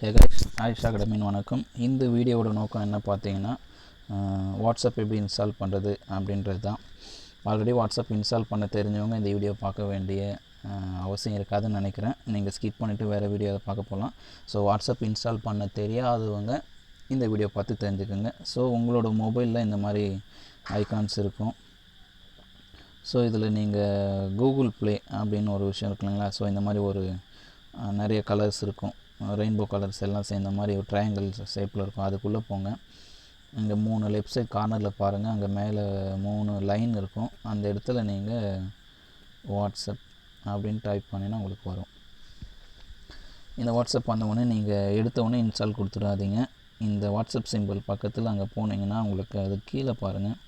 ஆயுஷ் அகாடமின் வணக்கம். இந்த வீடியோவோட நோக்கம் என்ன பார்த்தீங்கன்னா, வாட்ஸ்அப் எப்படி இன்ஸ்டால் பண்ணுறது அப்படின்றது தான். ஆல்ரெடி வாட்ஸ்அப் இன்ஸ்டால் பண்ண தெரிஞ்சவங்க இந்த வீடியோ பார்க்க வேண்டிய அவசியம் இருக்காதுன்னு நினைக்கிறேன். நீங்கள் ஸ்கிப் பண்ணிவிட்டு வேறு வீடியோ அதை பார்க்க போகலாம். ஸோ வாட்ஸ்அப் இன்ஸ்டால் பண்ண தெரியாதவங்க இந்த வீடியோ பார்த்து தெரிஞ்சுக்கோங்க. ஸோ உங்களோட மொபைலில் இந்த மாதிரி ஐகான்ஸ் இருக்கும். ஸோ இதில் நீங்கள் கூகுள் ப்ளே அப்படின்னு ஒரு விஷயம் இருக்கு இல்லைங்களா. ஸோ இந்த மாதிரி ஒரு நிறைய கலர்ஸ் இருக்கும், ரெயின்போ கலர்ஸ் எல்லாம் சேர்ந்த மாதிரி ஒரு ட்ரையாங்கிள் ஷேப்பில் இருக்கும். அதுக்குள்ளே போங்க. இங்கே 3 லெஃப்ட் சைட் கார்னரில் பாருங்கள், அங்கே மேலே 3 லைன் இருக்கும். அந்த இடத்துல நீங்கள் வாட்ஸ்அப் அப்படின்னு டைப் பண்ணினா உங்களுக்கு வரும். இந்த வாட்ஸ்அப் வந்தவுடனே நீங்கள் எடுத்தவுடனே இன்ஸ்டால் கொடுத்துடாதீங்க. இந்த வாட்ஸ்அப் சிம்பிள் பக்கத்தில் அங்கே போனீங்கன்னா உங்களுக்கு அது கீழே பாருங்கள்,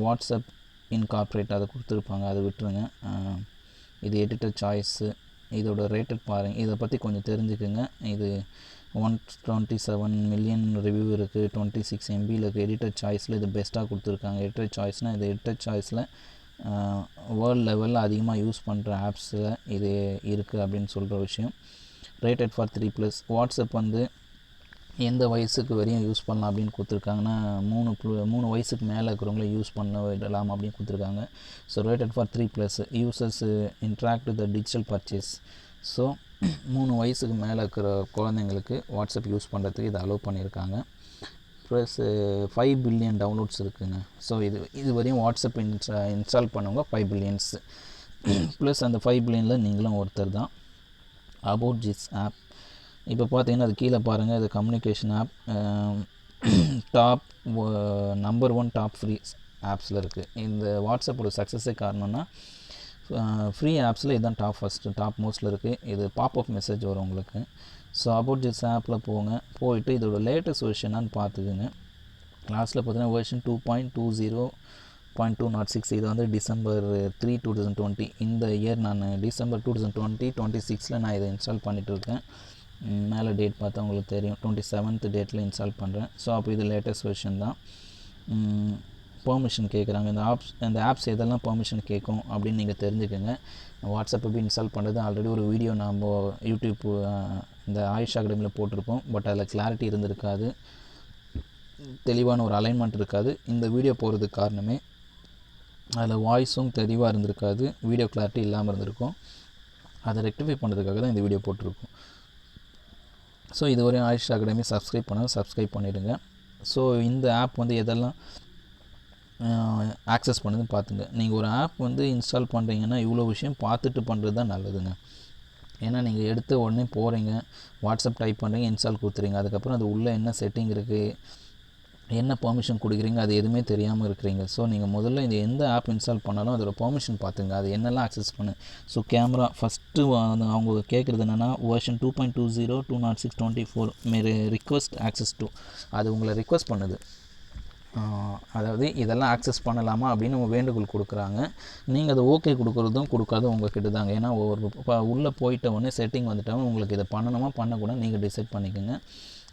வாட்ஸ்அப் இன்கார்பரேட் அதை கொடுத்துருப்பாங்க, அதை விட்டுருங்க. இது எடிட்டர் சாய்ஸு, இதோட ரேட்டட் பாருங்கள். இதை பற்றி கொஞ்சம் தெரிஞ்சுக்குங்க. இது 127 மில்லியன் ரிவ்யூ இருக்குது, 26 MBயில் இருக்குது. எடிட்டர் சாய்ஸில் இது பெஸ்ட்டாக கொடுத்துருக்காங்க. எடிட்டர் சாய்ஸ்னால் இது எடிட்டர் சாய்ஸில் வேர்ல்டு லெவலில் அதிகமாக யூஸ் பண்ணுற ஆப்ஸில் இது இருக்குது அப்படின்னு சொல்கிற விஷயம். Rated for 3+. வாட்ஸ்அப் வந்து எந்த வயசுக்கு வரையும் யூஸ் பண்ணலாம் அப்படின்னு கொடுத்துருக்காங்கன்னா, 3 வயசுக்கு மேலே இருக்கிறவங்கள யூஸ் பண்ண விடலாம் அப்படின்னு கொடுத்துருக்காங்க. So rated for 3+. Users interact with the digital purchase. So 3 வயசுக்கு மேலே இருக்கிற குழந்தைங்களுக்கு வாட்ஸ்அப் யூஸ் பண்ணுறதுக்கு இதை அலோவ் பண்ணியிருக்காங்க. ப்ளஸ் 5 பில்லியன் டவுன்லோட்ஸ் இருக்குதுங்க. ஸோ இது வரையும் வாட்ஸ்அப் இன்ஸ்டால் பண்ணவங்க 5 பில்லியன்ஸ். ப்ளஸ் அந்த 5 பில்லியனில் நீங்களும் ஒருத்தர் தான். அபவுட் திஸ் ஆப் இப்போ பார்த்தீங்கன்னா அது கீழே பாருங்கள், இது communication app top number 1 top free ஆப்ஸில் இருக்குது. இந்த வாட்ஸ்அப்போட சக்ஸஸே காரணம்னா ஃப்ரீ ஆப்ஸில் இதுதான் ஃபஸ்ட்டு டாப் மோஸ்ட்டில் இருக்குது. இது பாப்அப் மெசேஜ் வரும் உங்களுக்கு. ஸோ அபவுட் திஸ் ஆப்பில் போயிட்டு இதோட லேட்டஸ்ட் வெர்ஷனான்னு பார்த்துக்குங்க. லாஸ்ட்டில் பார்த்தீங்கன்னா வெர்ஷன் 2.20.206. இது வந்து December 3, 2020. இந்த இயர் நான் December 2026 நான் இதை இன்ஸ்டால் பண்ணிகிட்ருக்கேன். மேலே டேட் பார்த்தா உங்களுக்கு தெரியும், 27th டேட்டில் இன்ஸ்டால் பண்ணுறேன். ஸோ அப்போ இது லேட்டஸ்ட் வெர்ஷன் தான். பெர்மிஷன் கேட்குறாங்க. இந்த ஆப்ஸ் எதெல்லாம் பெர்மிஷன் கேட்கும் அப்படின்னு நீங்கள் தெரிஞ்சுக்கோங்க. வாட்ஸ்அப் எப்படி இன்ஸ்டால் பண்ணுறது ஆல்ரெடி ஒரு வீடியோ நம்ம யூடியூப் இந்த ஆயுஷ் அகாடமியில் போட்டிருப்போம். பட் அதில் கிளாரிட்டி இருந்திருக்காது, தெளிவான ஒரு அலைன்மெண்ட் இருக்காது. இந்த வீடியோ போகிறதுக்கு காரணமே அதில் வாய்ஸும் தெளிவாக இருந்திருக்காது, வீடியோ கிளாரிட்டி இல்லாமல் இருந்திருக்கும். அதை ரெக்டிஃபை பண்ணுறதுக்காக தான் இந்த வீடியோ போட்டிருக்கோம். ஸோ இதுவரையும் ஆயுஷ் அகாடமி சப்ஸ்கிரைப் பண்ணிவிடுங்க. ஸோ இந்த ஆப் வந்து எதெல்லாம் ஆக்சஸ் பண்ணுதுன்னு பார்த்துங்க. நீங்கள் ஒரு ஆப் வந்து இன்ஸ்டால் பண்ணுறீங்கன்னா இவ்வளோ விஷயம் பார்த்துட்டு பண்ணுறது தான் நல்லதுங்க. ஏன்னா நீங்கள் எடுத்த உடனே போகிறீங்க, வாட்ஸ்அப் டைப் பண்ணுறீங்க, இன்ஸ்டால் கொடுத்துறீங்க. அதுக்கப்புறம் அது உள்ளே என்ன செட்டிங் இருக்குது, என்ன பெர்மிஷன் கொடுக்குறீங்க, அது எதுவுமே தெரியாமல் இருக்கிறீங்க. ஸோ நீங்கள் முதல்ல இந்த எந்த ஆப் இன்ஸ்டால் பண்ணாலும் அதோட பெர்மிஷன் பார்த்துங்க, அது என்னெல்லாம் ஆக்சஸ் பண்ணு. ஸோ கேமரா ஃபஸ்ட்டு அவங்க கேட்குறது என்னென்னா வெர்ஷன் 2.20.206.24 மேரி ரிக்வஸ்ட் ஆக்சஸ் டு, அது உங்களை ரிக்வஸ்ட் பண்ணுது. அதாவது இதெல்லாம் ஆக்சஸ் பண்ணலாமா அப்படின்னு வேண்டுகோள் கொடுக்குறாங்க. நீங்கள் அதை ஓகே கொடுக்குறதும் கொடுக்காதும் உங்கள் கிட்ட தாங்க. ஏன்னா உள்ளே போயிட்ட உடனே செட்டிங் வந்துட்டாலும் உங்களுக்கு இதை பண்ணணுமா பண்ணக்கூடாது நீங்கள் டிசைட் பண்ணிக்கோங்க.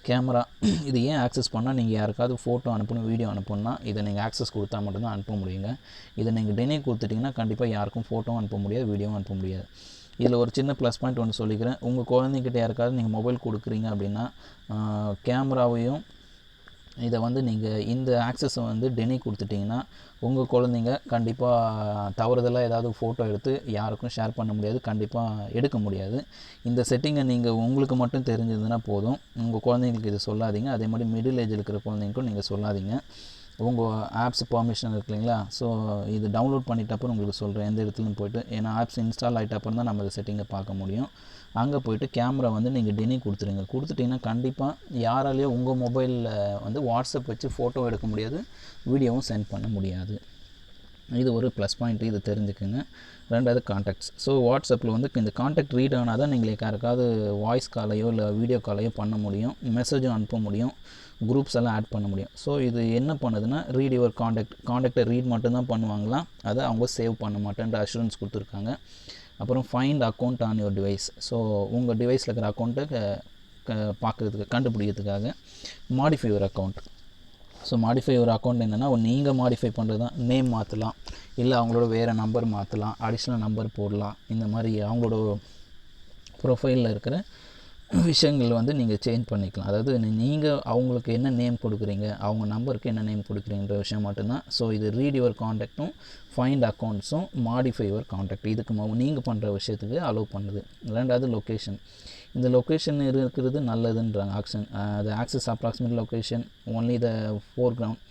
கேமரா இது ஏன் ஆக்சஸ் பண்ணால், நீங்கள் யாருக்காவது ஃபோட்டோ அனுப்பணும், வீடியோ அனுப்பணும்னா இதை நீங்கள் ஆக்சஸ் கொடுத்தா மட்டும்தான் அனுப்ப முடியுங்க. இதை நீங்கள் டினை கொடுத்துட்டிங்கன்னா கண்டிப்பாக யாருக்கும் ஃபோட்டோவும் அனுப்ப முடியாது, வீடியோவும் அனுப்ப முடியாது. இதில் ஒரு சின்ன ப்ளஸ் பாயிண்ட் ஒன்று சொல்லிக்கிறேன். உங்கள் குழந்தைகிட்ட யாருக்காவது நீங்கள் மொபைல் கொடுக்குறீங்க அப்படின்னா கேமராவையும் இதை வந்து நீங்கள் இந்த ஆக்சஸை வந்து டினை கொடுத்துட்டிங்கன்னா உங்கள் குழந்தைங்க கண்டிப்பாக தவறுதலாக ஏதாவது ஃபோட்டோ எடுத்து யாருக்கும் ஷேர் பண்ண முடியாது, கண்டிப்பாக எடுக்க முடியாது. இந்த செட்டிங்கை நீங்கள் உங்களுக்கு மட்டும் தெரிஞ்சதுன்னா போதும், உங்கள் குழந்தைங்களுக்கு இது சொல்லாதீங்க. அதே மாதிரி மிடில் ஏஜ் இருக்கிற குழந்தைங்களுக்கும் நீங்கள் சொல்லாதீங்க. உங்கள் ஆப்ஸ் பெர்மிஷன் இருக்கு இல்லைங்களா. ஸோ இது டவுன்லோட் பண்ணிட்ட அப்புறம் உங்களுக்கு சொல்கிறேன் எந்த இடத்துலையும் போய்ட்டு, ஏன்னா ஆப்ஸ் இன்ஸ்டால் ஆகிட்ட அப்புறம் தான் நம்ம இந்த செட்டிங்கை பார்க்க முடியும். அங்கே போய்ட்டு கேமரா வந்து நீங்கள் டினை கொடுத்துட்டிங்கன்னா கண்டிப்பாக யாராலேயோ உங்கள் மொபைலில் வந்து வாட்ஸ்அப் வச்சு ஃபோட்டோ எடுக்க முடியாது, வீடியோவும் சென்ட் பண்ண முடியாது. இது ஒரு ப்ளஸ் பாயிண்ட், இது தெரிஞ்சுக்குங்க. ரெண்டாவது கான்டாக்ட்ஸ். ஸோ வாட்ஸ்அப்பில் வந்து இந்த கான்டாக்ட் ரீட் ஆனால் தான் நீங்கள் யாருக்காவது வாய்ஸ் காலையோ இல்லை வீடியோ காலையோ பண்ண முடியும், மெசேஜும் அனுப்ப முடியும், குரூப்ஸ் எல்லாம் ஆட் பண்ண முடியும். ஸோ இது என்ன பண்ணுதுன்னா ரீட் யுவர் கான்டாக்டை ரீட் மட்டும்தான் பண்ணுவாங்களாம், அதை அவங்க சேவ் பண்ண மாட்டேன்ற அஷூரன்ஸ் கொடுத்துருக்காங்க. அப்புறம் find account on your device. So உங்கள் டிவைஸில் இருக்கிற அக்கௌண்ட்டை பார்க்குறதுக்கு கண்டுபிடிக்கிறதுக்காக modify your account. So modify your account என்னென்னா நீங்கள் மாடிஃபை பண்ணுறது தான். நேம் மாற்றலாம், இல்லை அவங்களோட வேறு நம்பர் மாற்றலாம், அடிஷ்னல் நம்பர் போடலாம். இந்த மாதிரி அவங்களோட ப்ரொஃபைலில் இருக்கிற விஷயங்கள் வந்து நீங்கள் சேஞ்ச் பண்ணிக்கலாம். அதாவது நீங்கள் அவங்களுக்கு என்ன நேம் கொடுக்குறீங்க, அவங்க நம்பருக்கு என்ன நேம் கொடுக்குறீங்கன்ற விஷயம் மட்டும்தான். ஸோ இது ரீட் யுவர் காண்டாக்டும் ஃபைண்ட் அக்கௌண்ட்ஸும் மாடிஃபை யுவர் காண்டாக்ட் இதுக்கு நீங்கள் பண்ணுற விஷயத்துக்கு அலோவ் பண்ணுது. ரெண்டாவது லொக்கேஷன். இந்த லொக்கேஷன் இருக்கிறது நல்லதுன்றாங்க. அது access approximate location only the foreground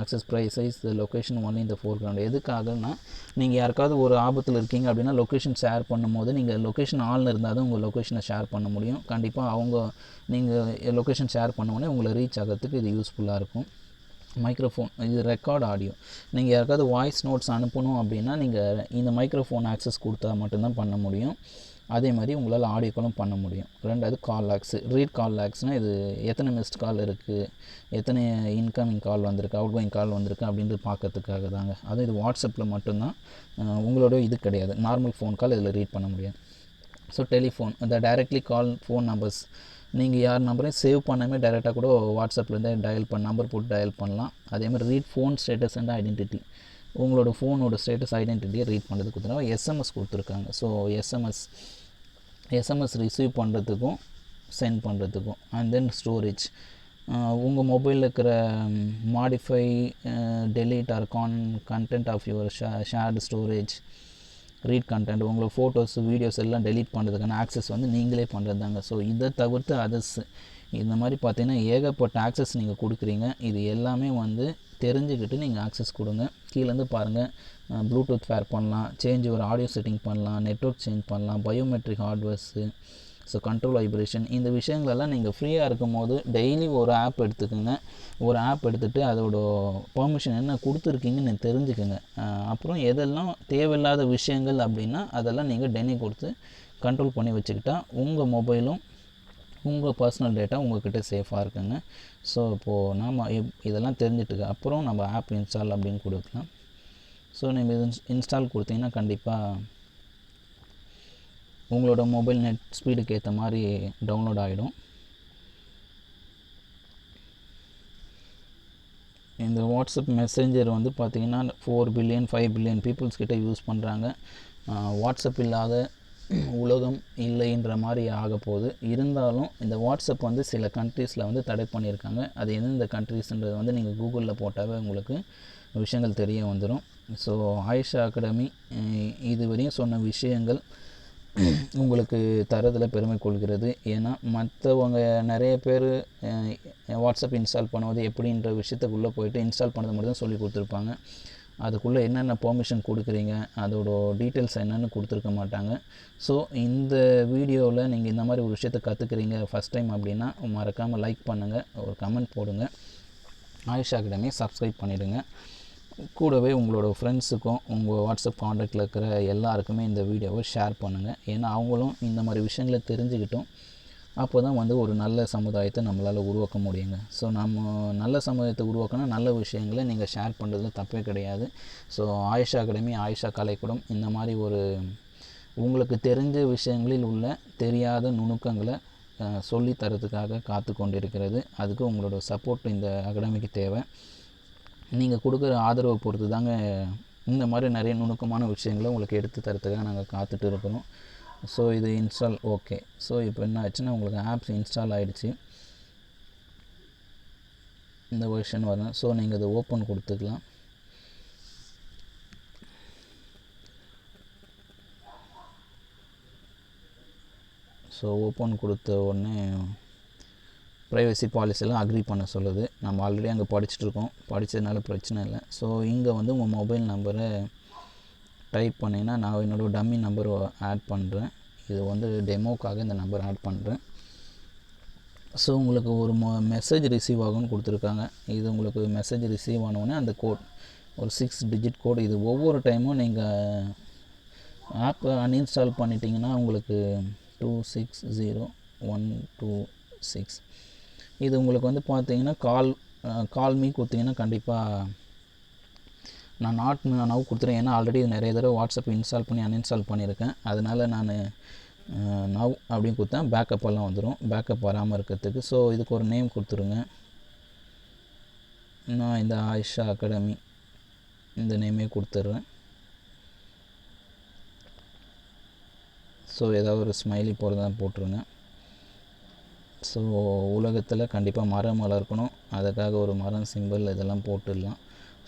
access price the location only in the foreground. எதுக்காகனா நீங்கள் யாருக்காவது ஒரு ஆபத்தில் இருக்கீங்க அப்படின்னா லொக்கேஷன் ஷேர் பண்ணும்போது நீங்கள் லொக்கேஷன் ஆனில் இருந்தால் தான் உங்கள் லொக்கேஷனை ஷேர் பண்ண முடியும். கண்டிப்பாக நீங்கள் லொக்கேஷன் ஷேர் பண்ணோடனே உங்களை ரீச் ஆகிறதுக்கு இது யூஸ்ஃபுல்லாக இருக்கும். மைக்ரோஃபோன் இது ரெக்கார்ட் ஆடியோ. நீங்கள் யாருக்காவது வாய்ஸ் நோட்ஸ் அனுப்பணும் அப்படின்னா நீங்கள் இந்த மைக்ரோஃபோன் ஆக்சஸ் கொடுத்தா மட்டும்தான் பண்ண முடியும். அதே மாதிரி உங்களால் ஆடியோ காலும் பண்ண முடியும். ரெண்டாவது கால் லாக்ஸு. ரீட் கால் லாக்ஸ்னால் இது எத்தனை மிஸ்ட் கால் இருக்குது, எத்தனை இன்கமிங் கால் வந்திருக்கு, அவுட் கோயிங் கால் வந்திருக்கு அப்படின்றது பார்க்கறதுக்காக தாங்க. அதுவும் இது வாட்ஸ்அப்பில் மட்டும்தான், உங்களோட இது கிடையாது. நார்மல் ஃபோன் கால் இதில் ரீட் பண்ண முடியாது. ஸோ டெலிஃபோன் இந்த டைரெக்ட்லி கால் ஃபோன் நம்பர்ஸ். நீங்கள் யார் நம்பரையும் சேவ் பண்ணாமே டைரெக்டாக கூட வாட்ஸ்அப்லேருந்தே நம்பர் போட்டு டயல் பண்ணலாம். அதேமாதிரி read phone status and identity. உங்களோட ஃபோனோட ஸ்டேட்டஸ் ஐடென்டிட்டியை ரீட் பண்ணுறதுக்கு கொடுத்துருக்காங்க. எஸ்எம்எஸ் கொடுத்துருக்காங்க. ஸோ எஸ்எம்எஸ் ரிசீவ் பண்ணுறதுக்கும் சென்ட் பண்ணுறதுக்கும். And then storage. உங்கள் மொபைலில் இருக்கிற modify delete or content of your shared storage, read content, உங்களுக்கு ஃபோட்டோஸ் வீடியோஸ் எல்லாம் டெலீட் பண்ணுறதுக்கான ஆக்சஸ் வந்து நீங்களே பண்ணுறது தாங்க. ஸோ இதை தவிர்த்து அதர்ஸ் இந்த மாதிரி பார்த்தீங்கன்னா ஏகப்பட்ட ஆக்சஸ் நீங்கள் கொடுக்குறீங்க. இது எல்லாமே வந்து தெரிஞ்சுக்கிட்டு நீங்கள் ஆக்சஸ் கொடுங்க. கீழேருந்து பாருங்கள், ப்ளூடூத் ஃபேர் பண்ணலாம், சேஞ்ச் ஒரு ஆடியோ செட்டிங் பண்ணலாம், நெட்வொர்க் சேஞ்ச் பண்ணலாம், biometric hardwares, so control vibration. இந்த விஷயங்களெல்லாம் நீங்கள் ஃப்ரீயாக இருக்கும் போது டெய்லி ஒரு ஆப் எடுத்துக்கோங்க. ஒரு ஆப் எடுத்துகிட்டு அதோட பெர்மிஷன் என்ன கொடுத்துருக்கீங்கன்னு தெரிஞ்சுக்கோங்க. அப்புறம் எதெல்லாம் தேவையில்லாத விஷயங்கள் அப்படின்னா அதெல்லாம் நீங்கள் டெய்லி கொடுத்து கண்ட்ரோல் பண்ணி வச்சுக்கிட்டா உங்கள் மொபைலும் உங்கள் பர்சனல் டேட்டா உங்கள்கிட்ட சேஃபாக இருக்குங்க. ஸோ இப்போது நாம் இதெல்லாம் தெரிஞ்சிட்டுக்கு அப்புறம் நம்ம ஆப் இன்ஸ்டால் அப்படின்னு கொடுக்கலாம். ஸோ நீங்கள் இது இன்ஸ்டால் கொடுத்தீங்கன்னா கண்டிப்பாக உங்களோட மொபைல் நெட் ஸ்பீடுக்கு ஏற்ற மாதிரி டவுன்லோட் ஆகிடும். இந்த வாட்ஸ்அப் மெசேஞ்சர் வந்து பார்த்திங்கன்னா 4 பில்லியன் 5 பில்லியன் பீப்புள்ஸ் கிட்ட யூஸ் பண்ணுறாங்க. வாட்ஸ்அப் இல்லாத உலகம் இல்லைன்ற மாதிரி ஆக போகுது. இருந்தாலும் இந்த வாட்ஸ்அப் வந்து சில கண்ட்ரீஸில் வந்து தடை பண்ணியிருக்காங்க. அது எந்தெந்த கண்ட்ரீஸ்ன்றது வந்து நீங்கள் கூகுளில் போட்டாவே உங்களுக்கு விஷயங்கள் தெரிய வந்துடும். ஸோ ஆயிஷா அகாடமி இதுவரையும் சொன்ன விஷயங்கள் உங்களுக்கு தரதில் பெருமை கொள்கிறது. ஏன்னா மற்றவங்க நிறைய பேர் வாட்ஸ்அப் இன்ஸ்டால் பண்ணுவது எப்படின்ற விஷயத்துக்குள்ளே போயிட்டு இன்ஸ்டால் பண்ணது மட்டும் தான் சொல்லி கொடுத்துருப்பாங்க. அதுக்குள்ளே என்னென்ன பெர்மிஷன் கொடுக்குறீங்க, அதோட டீட்டெயில்ஸ் என்னென்னு கொடுத்துருக்க மாட்டாங்க. ஸோ இந்த வீடியோவில் நீங்கள் இந்த மாதிரி ஒரு விஷயத்தை கற்றுக்குறீங்க ஃபஸ்ட் டைம் அப்படின்னா மறக்காமல் லைக் பண்ணுங்கள், ஒரு கமெண்ட் போடுங்க, ஆயிஷா அகாடமியை சப்ஸ்கிரைப் பண்ணிவிடுங்க. கூடவே உங்களோட ஃப்ரெண்ட்ஸுக்கும் உங்கள் வாட்ஸ்அப் காண்டாக்டில் இருக்கிற எல்லாருக்குமே இந்த வீடியோவை ஷேர் பண்ணுங்கள். ஏன்னா அவங்களும் இந்த மாதிரி விஷயங்களை தெரிஞ்சுக்கிட்டோம். அப்போ தான் வந்து ஒரு நல்ல சமுதாயத்தை நம்மளால் உருவாக்க முடியுங்க. ஸோ நம்ம நல்ல சமுதாயத்தை உருவாக்கினா நல்ல விஷயங்களை நீங்கள் ஷேர் பண்ணுறதுல தப்பே கிடையாது. ஸோ ஆயிஷா அகாடமி, ஆயிஷா கலைக்கூடம் இந்த மாதிரி ஒரு உங்களுக்கு தெரிஞ்ச விஷயங்களில் உள்ள தெரியாத நுணுக்கங்களை சொல்லி தரத்துக்காக காத்து கொண்டிருக்கிறது. அதுக்கு உங்களோட சப்போர்ட் இந்த அகாடமிக்கு தேவை. நீங்கள் கொடுக்குற ஆதரவை பொறுத்து தாங்க இந்த மாதிரி நிறைய நுணுக்கமான விஷயங்களை உங்களுக்கு எடுத்து தரத்துக்காக நாங்கள் காத்துட்டு இருக்கிறோம். ஸோ இது இன்ஸ்டால் ஓகே. ஸோ இப்போ என்ன ஆச்சுன்னா உங்களுக்கு ஆப்ஸ் இன்ஸ்டால் ஆகிடுச்சு, இந்த வெர்ஷன் வரும். ஸோ நீங்கள் இதை ஓப்பன் கொடுத்துக்கலாம். ஸோ ஓப்பன் கொடுத்த உடனே ப்ரைவசி பாலிசியெல்லாம் அக்ரி பண்ண சொல்லுது. நம்ம ஆல்ரெடி அங்கே படிச்சுட்ருக்கோம், படித்ததுனால பிரச்சனை இல்லை. ஸோ இங்கே வந்து உங்கள் மொபைல் நம்பரை டைப் பண்ணிங்கன்னா நான் என்னோடய டம்மி நம்பர் ஆட் பண்ணுறேன். இது வந்து டெமோக்காக இந்த நம்பர் ஆட் பண்ணுறேன். ஸோ உங்களுக்கு ஒரு மெசேஜ் ரிசீவ் ஆகும்னு கொடுத்துருக்காங்க. இது உங்களுக்கு மெசேஜ் ரிசீவ் ஆனவுடனே அந்த கோட் ஒரு 6 டிஜிட் கோடு. இது ஒவ்வொரு டைமும் நீங்கள் ஆப் அன்இன்ஸ்டால் பண்ணிட்டீங்கன்னா உங்களுக்கு 260126 இது உங்களுக்கு வந்து பார்த்தீங்கன்னா கால் மீ கொடுத்தீங்கன்னா கண்டிப்பாக நான் நாட் நவ் கொடுத்துறேன். ஏன்னா ஆல்ரெடி நிறைய தடவை வாட்ஸ்அப் இன்ஸ்டால் பண்ணி அன்இன்ஸ்டால் பண்ணியிருக்கேன். அதனால் நான் நவ் அப்படின்னு கொடுத்தேன். பேக்கப் எல்லாம் வந்துடும், பேக்கப் வராமல் இருக்கிறதுக்கு. ஸோ இதுக்கு ஒரு நேம் கொடுத்துருங்க. நான் இந்த ஆயிஷா அகாடமி இந்த நேமே கொடுத்துட்றேன். ஸோ ஏதாவது ஒரு ஸ்மைலி போகிறதா போட்டுருங்க. ஸோ உலகத்தில் கண்டிப்பாக மரம் வளர்க்கணும், அதுக்காக ஒரு மரம் சிம்பிள் இதெல்லாம் போட்டுடலாம்.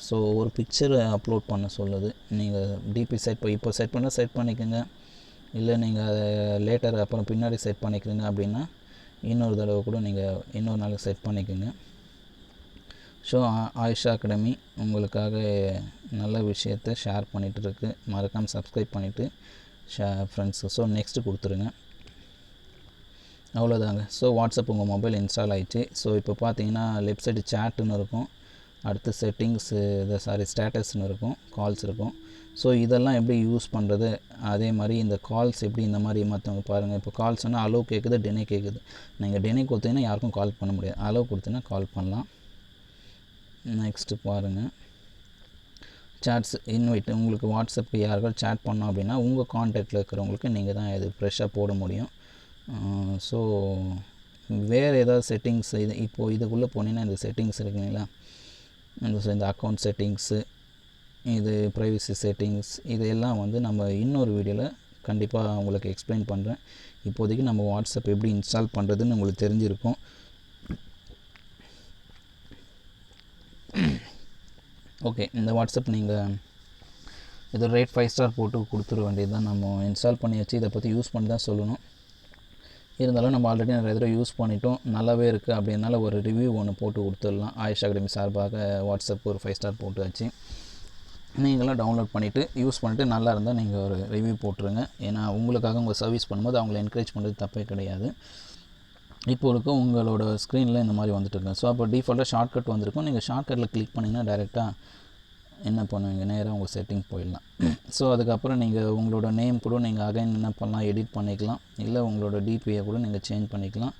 ஸோ ஒரு பிக்சரை அப்லோட் பண்ண சொல்லுது. நீங்கள் டிபி இப்போ செட் பண்ணால் செட் பண்ணிக்கோங்க, இல்லை நீங்கள் அதை லேட்டர் அப்புறம் பின்னாடி செட் பண்ணிக்கிறீங்க அப்படின்னா இன்னொரு தடவை கூட நீங்கள் இன்னொரு நாளைக்கு செட் பண்ணிக்கோங்க. ஸோ ஆயுஷா அகாடமி உங்களுக்காக நல்ல விஷயத்தை ஷேர் பண்ணிகிட்டு இருக்கு. மறக்காமல் சப்ஸ்கிரைப் பண்ணிவிட்டு ஃப்ரெண்ட்ஸு. ஸோ நெக்ஸ்ட்டு கொடுத்துருங்க. அவ்வளோதாங்க. ஸோ வாட்ஸ்அப் உங்கள் மொபைல் இன்ஸ்டால் ஆகிடுச்சு. ஸோ இப்போ பார்த்தீங்கன்னா லெஃப்ட் சைடு சேட்டுன்னு இருக்கும், அடுத்து செட்டிங்ஸு ஸ்டேட்டஸ்னு இருக்கும், கால்ஸ் இருக்கும். ஸோ இதெல்லாம் எப்படி யூஸ் பண்ணுறது, அதே மாதிரி இந்த கால்ஸ் எப்படி இந்த மாதிரி மற்றவங்க பாருங்கள். இப்போ கால்ஸ் சொன்னால் அலோ கேட்குது, டெனே கேட்குது. நீங்கள் டெனே கொடுத்தீங்கன்னா யாருக்கும் கால் பண்ண முடியாது, அலோ கொடுத்தீங்கன்னா கால் பண்ணலாம். நெக்ஸ்ட்டு பாருங்கள், சாட்ஸ் இன்வைட். உங்களுக்கு வாட்ஸ்அப்புக்கு யாருக்காவது சேட் பண்ணோம் அப்படின்னா உங்கள் கான்டாக்டில் இருக்கிறவங்களுக்கு நீங்கள் தான் இது ஃப்ரெஷ்ஷாக போட முடியும். ஸோ வேறு ஏதாவது செட்டிங்ஸ் இப்போது இதுக்குள்ளே போனீங்கன்னா இந்த செட்டிங்ஸ் இருக்குங்களா, இந்த அக்கௌண்ட் செட்டிங்ஸு, இது ப்ரைவசி செட்டிங்ஸ், இதெல்லாம் நம்ம இன்னொரு வீடியோவில் கண்டிப்பாக உங்களுக்கு எக்ஸ்பிளைன் பண்ணுறேன். இப்போதைக்கு நம்ம வாட்ஸ்அப் எப்படி இன்ஸ்டால் பண்ணுறதுன்னு உங்களுக்கு தெரிஞ்சிருக்கும். ஓகே, இந்த வாட்ஸ்அப் நீங்கள் இது ரேட் 5 ஸ்டார் போட்டு கொடுத்துட வேண்டியது தான். நம்ம இன்ஸ்டால் பண்ணியாச்சு, இதை பற்றி யூஸ் பண்ணி தான் சொல்லணும். இருந்தாலும் நம்ம ஆல்ரெடி நிறைய தடவை யூஸ் பண்ணிட்டோம், நல்லாவே இருக்குது அப்படின்னால ஒரு ரிவ்யூ ஒன்று போட்டு கொடுத்துடலாம். ஆயுஷ் அகாடமி சார்பாக வாட்ஸ்அப் ஒரு 5 ஸ்டார் போட்டாச்சு. நீங்களாம் டவுன்லோட் பண்ணிவிட்டு யூஸ் பண்ணிவிட்டு நல்லா இருந்தால் நீங்கள் ஒரு ரிவ்யூ போட்டுருங்க. ஏன்னா உங்களுக்காக உங்கள் சர்வீஸ் பண்ணும்போது அவங்கள என்கரேஜ் பண்ணுறது தப்பே கிடையாது. இப்போ இருக்க உங்களோட ஸ்க்ரீனில் இந்த மாதிரி வந்துட்டுருங்க. ஸோ அப்போ டிஃபால்ட்டாக ஷார்ட்கட் வந்திருக்கும். நீங்கள் ஷார்ட்கட்டில் கிளிக் பண்ணிங்கன்னா டைரெக்டாக என்ன பண்ணுவீங்க, நேராக உங்கள் செட்டிங் போயிடலாம். ஸோ அதுக்கப்புறம் நீங்கள் உங்களோட நேம் கூட நீங்கள் அகைன் என்ன பண்ணலாம், எடிட் பண்ணிக்கலாம், இல்லை உங்களோட டிபியை கூட நீங்கள் சேஞ்ச் பண்ணிக்கலாம்.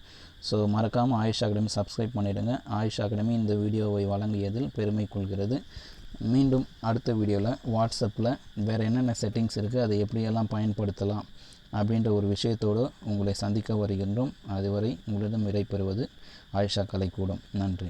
ஸோ மறக்காமல் ஆயுஷ் அகாடமி சப்ஸ்கிரைப் பண்ணிவிடுங்க. ஆயுஷ் அகாடமி இந்த வீடியோவை வழங்கியதில் பெருமை கொள்கிறது. மீண்டும் அடுத்த வீடியோவில் வாட்ஸ்அப்பில் வேறு என்னென்ன செட்டிங்ஸ் இருக்குது, அதை எப்படியெல்லாம் பயன்படுத்தலாம் அப்படின்ற ஒரு விஷயத்தோடு உங்களை சந்திக்க வருகின்றோம். அதுவரை உங்களிடம் விடைபெறுவது ஆயுஷா கலைக்கூடம். நன்றி.